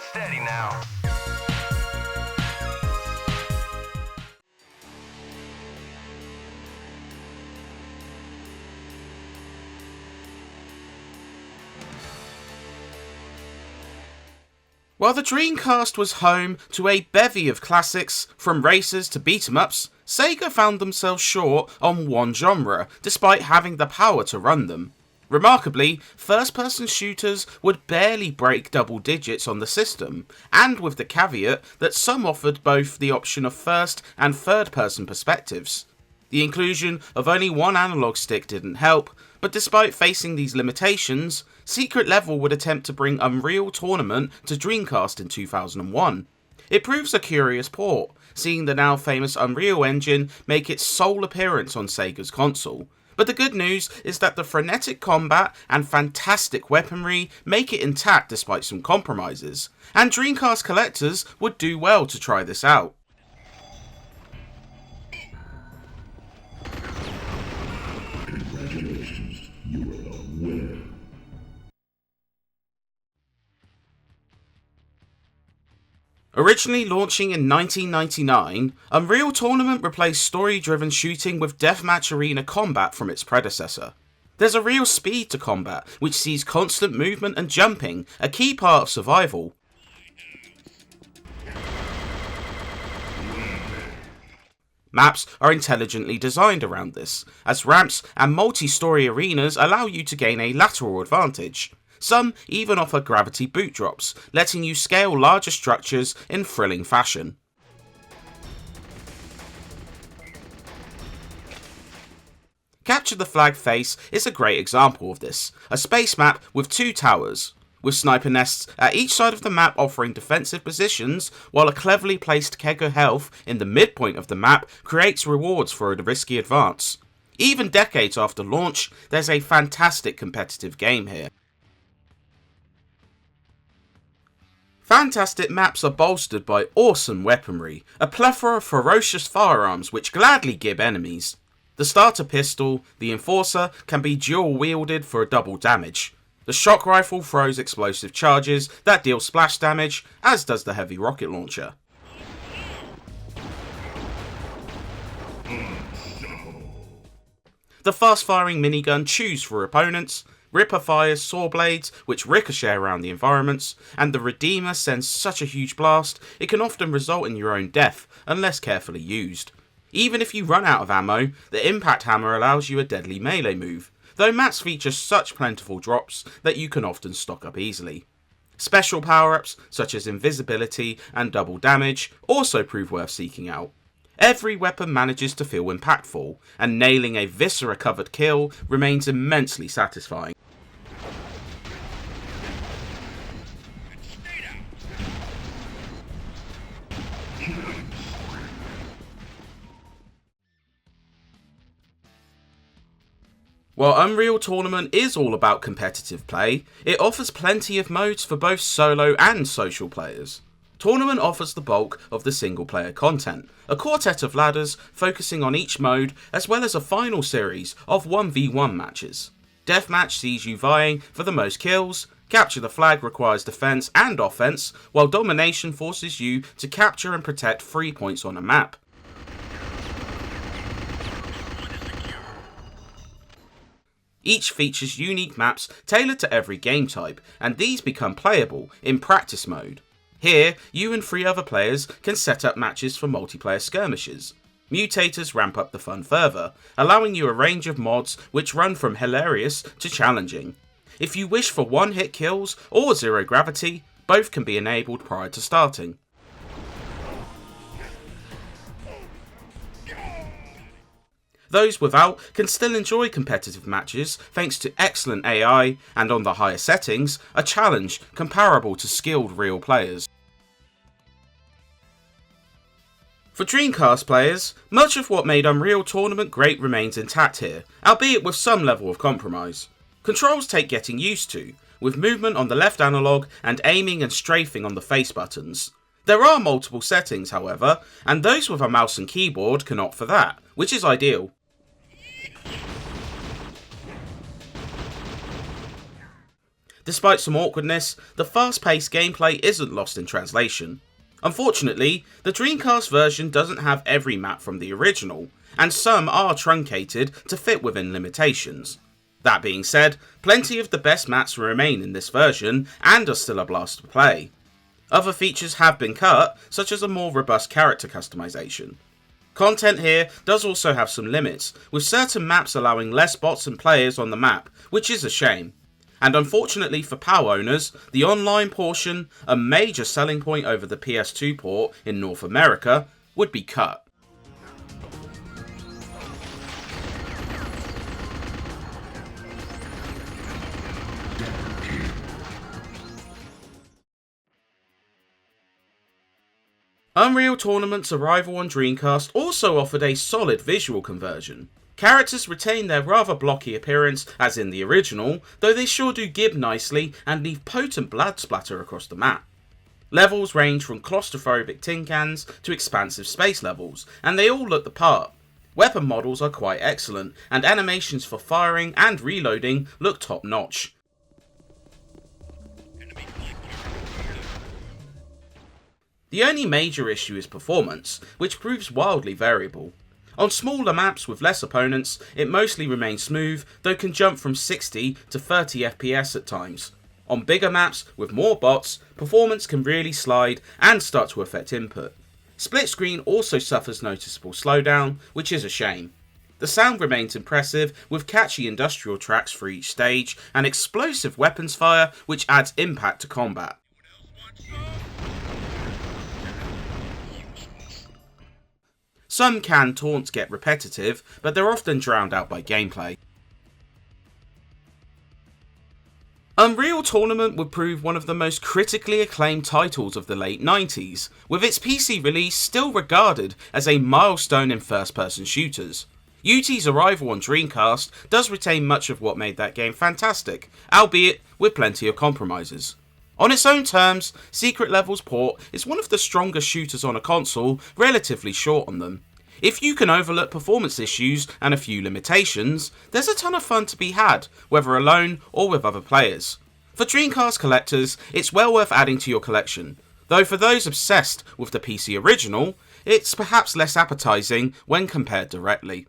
Steady now. While the Dreamcast was home to a bevy of classics, from racers to beat-em-ups, Sega found themselves short on one genre, despite having the power to run them. Remarkably, first-person shooters would barely break double digits on the system, and with the caveat that some offered both the option of first and third-person perspectives. The inclusion of only one analog stick didn't help, but despite facing these limitations, Secret Level would attempt to bring Unreal Tournament to Dreamcast in 2001. It proves a curious port, seeing the now famous Unreal Engine make its sole appearance on Sega's console. But the good news is that the frenetic combat and fantastic weaponry make it intact despite some compromises, and Dreamcast collectors would do well to try this out. Congratulations, you are the winner. Originally launching in 1999, Unreal Tournament replaced story-driven shooting with deathmatch arena combat from its predecessor. There's a real speed to combat, which sees constant movement and jumping, a key part of survival. Maps are intelligently designed around this, as ramps and multi-story arenas allow you to gain a lateral advantage. Some even offer gravity boot drops, letting you scale larger structures in thrilling fashion. Capture the Flag Face is a great example of this, a space map with two towers, with sniper nests at each side of the map offering defensive positions, while a cleverly placed keg of health in the midpoint of the map creates rewards for a risky advance. Even decades after launch, there's a fantastic competitive game here. Fantastic maps are bolstered by awesome weaponry, a plethora of ferocious firearms which gladly gib enemies. The starter pistol, the Enforcer, can be dual wielded for a double damage. The shock rifle throws explosive charges that deal splash damage, as does the heavy rocket launcher. The fast-firing minigun chews for opponents, Ripper fires saw blades which ricochet around the environments, and the Redeemer sends such a huge blast it can often result in your own death unless carefully used. Even if you run out of ammo, the Impact Hammer allows you a deadly melee move, though mats feature such plentiful drops that you can often stock up easily. Special power-ups such as invisibility and double damage also prove worth seeking out. Every weapon manages to feel impactful, and nailing a Viscera-covered kill remains immensely satisfying. While Unreal Tournament is all about competitive play, it offers plenty of modes for both solo and social players. Tournament offers the bulk of the single-player content, a quartet of ladders focusing on each mode, as well as a final series of 1v1 matches. Deathmatch sees you vying for the most kills, Capture the Flag requires defense and offense, while Domination forces you to capture and protect 3 points on a map. Each features unique maps tailored to every game type, and these become playable in practice mode. Here, you and 3 other players can set up matches for multiplayer skirmishes. Mutators ramp up the fun further, allowing you a range of mods which run from hilarious to challenging. If you wish for one-hit kills or zero gravity, both can be enabled prior to starting. Those without can still enjoy competitive matches thanks to excellent AI and, on the higher settings, a challenge comparable to skilled real players. For Dreamcast players, much of what made Unreal Tournament great remains intact here, albeit with some level of compromise. Controls take getting used to, with movement on the left analog and aiming and strafing on the face buttons. There are multiple settings, however, and those with a mouse and keyboard can opt for that, which is ideal. Despite some awkwardness, the fast-paced gameplay isn't lost in translation. Unfortunately, the Dreamcast version doesn't have every map from the original, and some are truncated to fit within limitations. That being said, plenty of the best maps remain in this version and are still a blast to play. Other features have been cut, such as a more robust character customization. Content here does also have some limits, with certain maps allowing less bots and players on the map, which is a shame. And unfortunately for PAL owners, the online portion, a major selling point over the PS2 port in North America, would be cut. Unreal Tournament's arrival on Dreamcast also offered a solid visual conversion. Characters retain their rather blocky appearance as in the original, though they sure do gib nicely and leave potent blood splatter across the map. Levels range from claustrophobic tin cans to expansive space levels, and they all look the part. Weapon models are quite excellent, and animations for firing and reloading look top notch. The only major issue is performance, which proves wildly variable. On smaller maps with less opponents, it mostly remains smooth, though can jump from 60 to 30 FPS at times. On bigger maps with more bots, performance can really slide and start to affect input. Split screen also suffers noticeable slowdown, which is a shame. The sound remains impressive, with catchy industrial tracks for each stage and explosive weapons fire, which adds impact to combat. Some canned taunts get repetitive, but they're often drowned out by gameplay. Unreal Tournament would prove one of the most critically acclaimed titles of the late 90s, with its PC release still regarded as a milestone in first-person shooters. UT's arrival on Dreamcast does retain much of what made that game fantastic, albeit with plenty of compromises. On its own terms, Secret Levels port is one of the strongest shooters on a console, relatively short on them. If you can overlook performance issues and a few limitations, there's a ton of fun to be had, whether alone or with other players. For Dreamcast collectors, it's well worth adding to your collection, though for those obsessed with the PC original, it's perhaps less appetizing when compared directly.